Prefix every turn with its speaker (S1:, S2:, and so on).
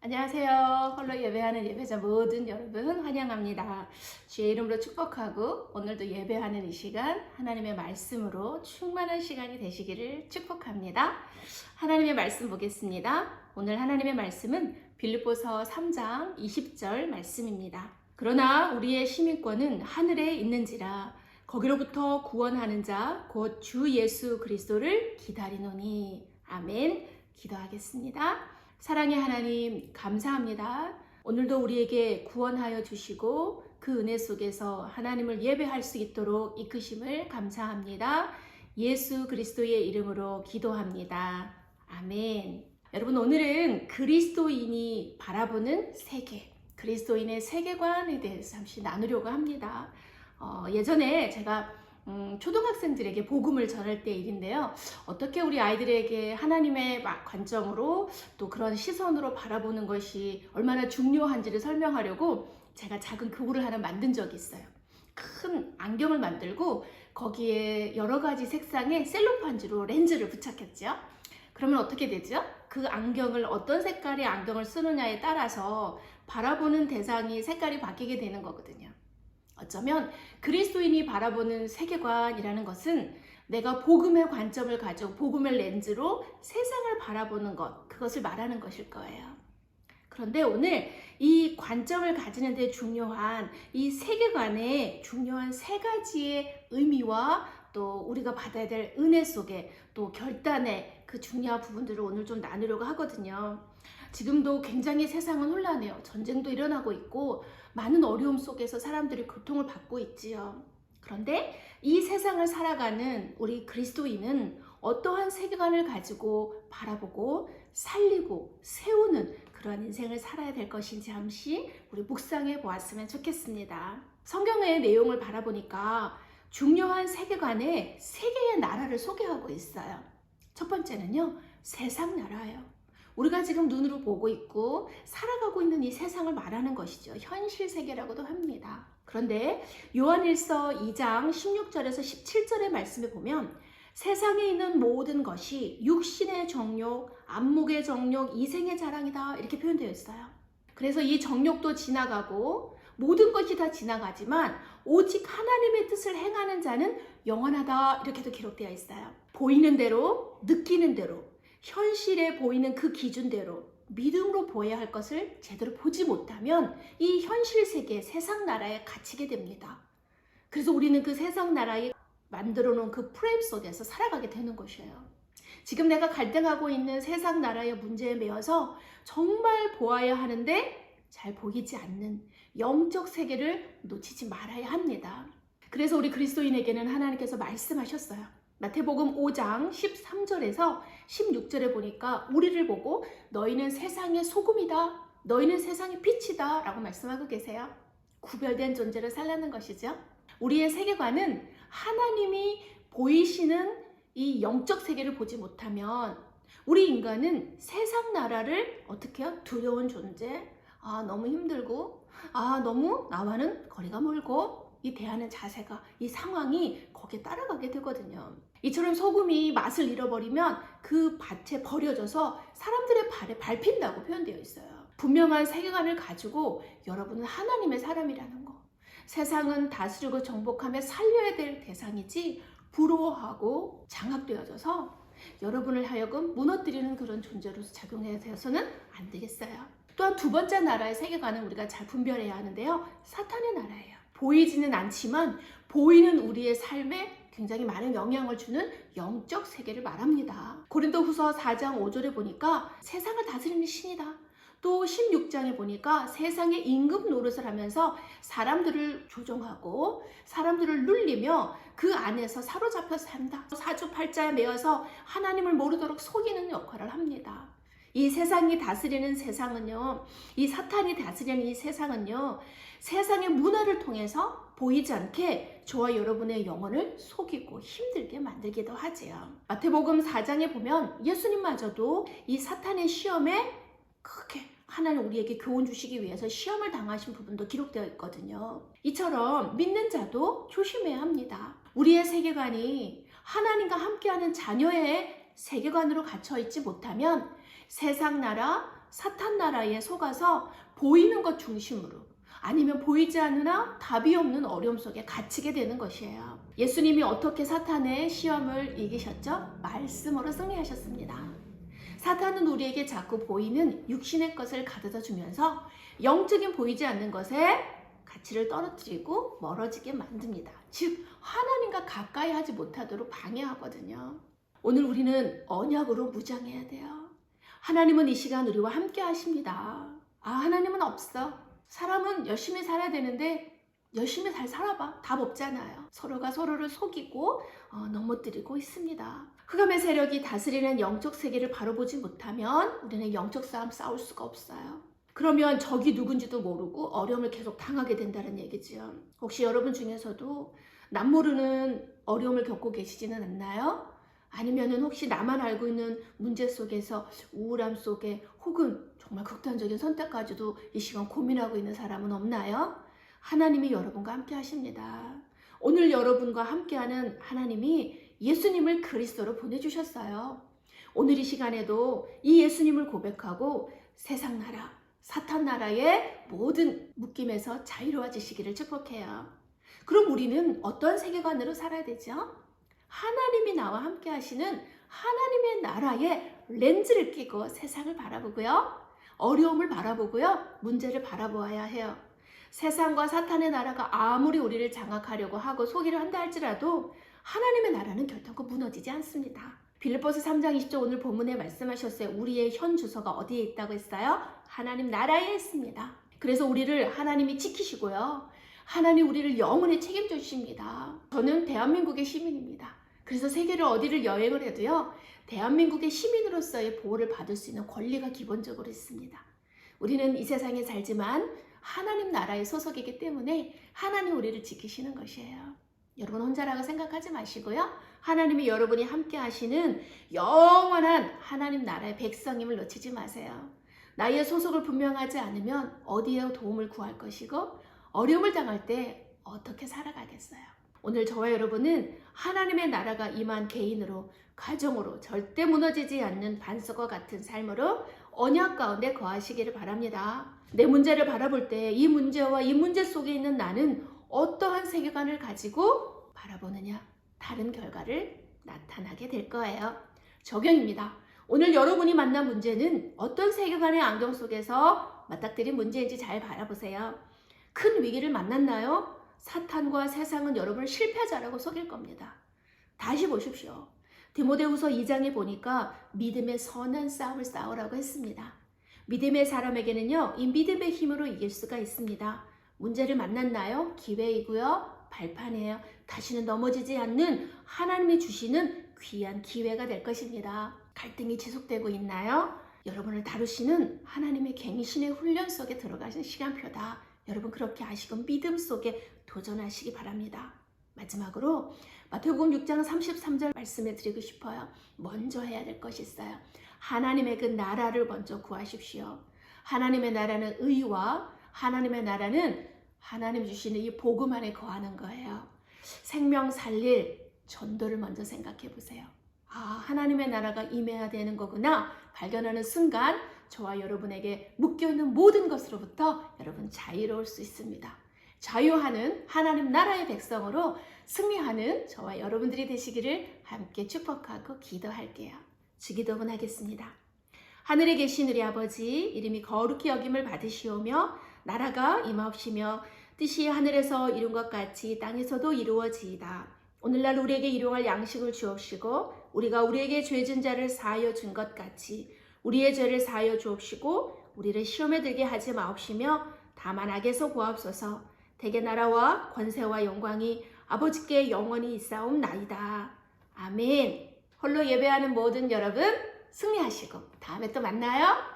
S1: 안녕하세요. 홀로 예배하는 예배자 모든 여러분 환영합니다. 주의 이름으로 축복하고 오늘도 예배하는 이 시간 하나님의 말씀으로 충만한 시간이 되시기를 축복합니다. 하나님의 말씀 보겠습니다. 오늘 하나님의 말씀은 빌립보서 3장 20절 말씀입니다. 그러나 우리의 시민권은 하늘에 있는지라 거기로부터 구원하는 자 곧 주 예수 그리스도를 기다리노니. 아멘. 기도하겠습니다. 사랑의 하나님 감사합니다. 오늘도 우리에게 구원하여 주시고 그 은혜 속에서 하나님을 예배할 수 있도록 이끄심을 감사합니다. 예수 그리스도의 이름으로 기도합니다. 아멘. 여러분, 오늘은 그리스도인이 바라보는 세계, 그리스도인의 세계관에 대해서 잠시 나누려고 합니다. 예전에 제가 초등학생들에게 복음을 전할 때 일인데요. 어떻게 우리 아이들에게 하나님의 관점으로 또 그런 시선으로 바라보는 것이 얼마나 중요한지를 설명하려고 제가 작은 교구를 하나 만든 적이 있어요. 큰 안경을 만들고 거기에 여러 가지 색상의 셀로판지로 렌즈를 부착했죠. 그러면 어떻게 되죠? 그 안경을 어떤 색깔의 안경을 쓰느냐에 따라서 바라보는 대상이 색깔이 바뀌게 되는 거거든요. 어쩌면 그리스도인이 바라보는 세계관이라는 것은 내가 복음의 관점을 가지고 복음의 렌즈로 세상을 바라보는 것, 그것을 말하는 것일 거예요. 그런데 오늘 이 관점을 가지는 데 중요한 이 세계관의 중요한 세 가지의 의미와 또 우리가 받아야 될 은혜 속에 또 결단의 그 중요한 부분들을 오늘 좀 나누려고 하거든요. 지금도 굉장히 세상은 혼란해요. 전쟁도 일어나고 있고 많은 어려움 속에서 사람들이 고통을 받고 있지요. 그런데 이 세상을 살아가는 우리 그리스도인은 어떠한 세계관을 가지고 바라보고 살리고 세우는 그런 인생을 살아야 될 것인지 잠시 우리 묵상해 보았으면 좋겠습니다. 성경의 내용을 바라보니까 중요한 세계관에 세 개의 나라를 소개하고 있어요. 첫 번째는요, 세상 나라예요. 우리가 지금 눈으로 보고 있고 살아가고 있는 이 세상을 말하는 것이죠. 현실 세계라고도 합니다. 그런데 요한일서 2장 16절에서 17절의 말씀에 보면 세상에 있는 모든 것이 육신의 정욕, 안목의 정욕, 이생의 자랑이다 이렇게 표현되어 있어요. 그래서 이 정욕도 지나가고 모든 것이 다 지나가지만 오직 하나님의 뜻을 행하는 자는 영원하다 이렇게도 기록되어 있어요. 보이는 대로, 느끼는 대로, 현실에 보이는 그 기준대로 믿음으로 보아야 할 것을 제대로 보지 못하면 이 현실 세계, 세상 나라에 갇히게 됩니다. 그래서 우리는 그 세상 나라에 만들어 놓은 그 프레임 속에서 살아가게 되는 것이에요. 지금 내가 갈등하고 있는 세상 나라의 문제에 매여서 정말 보아야 하는데 잘 보이지 않는 영적 세계를 놓치지 말아야 합니다. 그래서 우리 그리스도인에게는 하나님께서 말씀하셨어요. 마태복음 5장 13절에서 16절에 보니까 우리를 보고 너희는 세상의 소금이다, 너희는 세상의 빛이다 라고 말씀하고 계세요. 구별된 존재를 살라는 것이죠. 우리의 세계관은 하나님이 보이시는 이 영적 세계를 보지 못하면 우리 인간은 세상 나라를 어떻게 해요? 두려운 존재, 너무 힘들고 너무 나와는 거리가 멀고 이 대하는 자세가, 이 상황이 거기에 따라가게 되거든요. 이처럼 소금이 맛을 잃어버리면 그 밭에 버려져서 사람들의 발에 밟힌다고 표현되어 있어요. 분명한 세계관을 가지고 여러분은 하나님의 사람이라는 거. 세상은 다스리고 정복하며 살려야 될 대상이지 부러워하고 장악되어져서 여러분을 하여금 무너뜨리는 그런 존재로서 작용해야 되어서는 안 되겠어요. 또한 두 번째 나라의 세계관은 우리가 잘 분별해야 하는데요. 사탄의 나라예요. 보이지는 않지만 보이는 우리의 삶에 굉장히 많은 영향을 주는 영적 세계를 말합니다. 고린도후서 4장 5절에 보니까 세상을 다스리는 신이다. 또 16장에 보니까 세상의 임금 노릇을 하면서 사람들을 조종하고 사람들을 눌리며 그 안에서 사로잡혀 산다. 사주팔자에 매여서 하나님을 모르도록 속이는 역할을 합니다. 이 세상이 다스리는 세상은요, 이 사탄이 다스리는 이 세상은요, 세상의 문화를 통해서 보이지 않게 저와 여러분의 영혼을 속이고 힘들게 만들기도 하지요. 마태복음 4장에 보면 예수님마저도 이 사탄의 시험에 크게 하나님 우리에게 교훈 주시기 위해서 시험을 당하신 부분도 기록되어 있거든요. 이처럼 믿는 자도 조심해야 합니다. 우리의 세계관이 하나님과 함께하는 자녀의 세계관으로 갇혀 있지 못하면 세상 나라, 사탄 나라에 속아서 보이는 것 중심으로 아니면 보이지 않으나 답이 없는 어려움 속에 갇히게 되는 것이에요. 예수님이 어떻게 사탄의 시험을 이기셨죠? 말씀으로 승리하셨습니다. 사탄은 우리에게 자꾸 보이는 육신의 것을 가져다 주면서 영적인 보이지 않는 것에 가치를 떨어뜨리고 멀어지게 만듭니다. 즉 하나님과 가까이 하지 못하도록 방해하거든요. 오늘 우리는 언약으로 무장해야 돼요. 하나님은 이 시간 우리와 함께 하십니다. 하나님은 없어. 사람은 열심히 살아야 되는데 열심히 잘 살아봐. 답 없잖아요. 서로가 서로를 속이고 넘어뜨리고 있습니다. 흑암의 세력이 다스리는 영적 세계를 바로 보지 못하면 우리는 영적 싸움 싸울 수가 없어요. 그러면 적이 누군지도 모르고 어려움을 계속 당하게 된다는 얘기죠. 혹시 여러분 중에서도 남 모르는 어려움을 겪고 계시지는 않나요? 아니면은 혹시 나만 알고 있는 문제 속에서 우울함 속에 혹은 정말 극단적인 선택까지도 이 시간 고민하고 있는 사람은 없나요? 하나님이 여러분과 함께 하십니다. 오늘 여러분과 함께하는 하나님이 예수님을 그리스도로 보내주셨어요. 오늘 이 시간에도 이 예수님을 고백하고 세상 나라, 사탄 나라의 모든 묶임에서 자유로워지시기를 축복해요. 그럼 우리는 어떤 세계관으로 살아야 되죠? 하나님이 나와 함께 하시는 하나님의 나라에 렌즈를 끼고 세상을 바라보고요. 어려움을 바라보고요. 문제를 바라보아야 해요. 세상과 사탄의 나라가 아무리 우리를 장악하려고 하고 속이려 한다 할지라도 하나님의 나라는 결단코 무너지지 않습니다. 빌립보서 3장 20절 오늘 본문에 말씀하셨어요. 우리의 현 주소가 어디에 있다고 했어요? 하나님 나라에 있습니다. 그래서 우리를 하나님이 지키시고요. 하나님 우리를 영원히 책임져 주십니다. 저는 대한민국의 시민입니다. 그래서 세계를 어디를 여행을 해도요. 대한민국의 시민으로서의 보호를 받을 수 있는 권리가 기본적으로 있습니다. 우리는 이 세상에 살지만 하나님 나라의 소속이기 때문에 하나님 우리를 지키시는 것이에요. 여러분 혼자라고 생각하지 마시고요. 하나님이 여러분이 함께 하시는 영원한 하나님 나라의 백성임을 놓치지 마세요. 나의 소속을 분명하지 않으면 어디에 도움을 구할 것이고 어려움을 당할 때 어떻게 살아가겠어요. 오늘 저와 여러분은 하나님의 나라가 임한 개인으로 가정으로 절대 무너지지 않는 반석과 같은 삶으로 언약 가운데 거하시기를 바랍니다. 내 문제를 바라볼 때 이 문제와 이 문제 속에 있는 나는 어떠한 세계관을 가지고 바라보느냐 다른 결과를 나타나게 될 거예요. 적용입니다. 오늘 여러분이 만난 문제는 어떤 세계관의 안경 속에서 맞닥뜨린 문제인지 잘 바라보세요. 큰 위기를 만났나요? 사탄과 세상은 여러분을 실패자라고 속일 겁니다. 다시 보십시오. 디모데후서 2장에 보니까 믿음의 선한 싸움을 싸우라고 했습니다. 믿음의 사람에게는요, 이 믿음의 힘으로 이길 수가 있습니다. 문제를 만났나요? 기회이고요. 발판이에요. 다시는 넘어지지 않는 하나님이 주시는 귀한 기회가 될 것입니다. 갈등이 지속되고 있나요? 여러분을 다루시는 하나님의 갱신의 훈련 속에 들어가신 시간표다. 여러분 그렇게 아시고 믿음 속에 도전하시기 바랍니다. 마지막으로 마태복음 6장 33절 말씀해 드리고 싶어요. 먼저 해야 될 것이 있어요. 하나님의 그 나라를 먼저 구하십시오. 하나님의 나라는 의와 하나님의 나라는 하나님 주시는 이 복음 안에 거하는 거예요. 생명 살릴 전도를 먼저 생각해 보세요. 하나님의 나라가 임해야 되는 거구나 발견하는 순간 저와 여러분에게 묶여있는 모든 것으로부터 여러분 자유로울 수 있습니다. 자유하는 하나님 나라의 백성으로 승리하는 저와 여러분들이 되시기를 함께 축복하고 기도할게요. 주기도문 하겠습니다. 하늘에 계신 우리 아버지 이름이 거룩히 여김을 받으시오며 나라가 임하옵시며 뜻이 하늘에서 이룬 것 같이 땅에서도 이루어지이다. 오늘날 우리에게 일용할 양식을 주옵시고 우리가 우리에게 죄진 자를 사하여 준 것 같이 우리의 죄를 사하여 주옵시고 우리를 시험에 들게 하지 마옵시며 다만 악에서 구하옵소서. 대개 나라와 권세와 영광이 아버지께 영원히 있사옵나이다. 아멘. 홀로 예배하는 모든 여러분 승리하시고 다음에 또 만나요.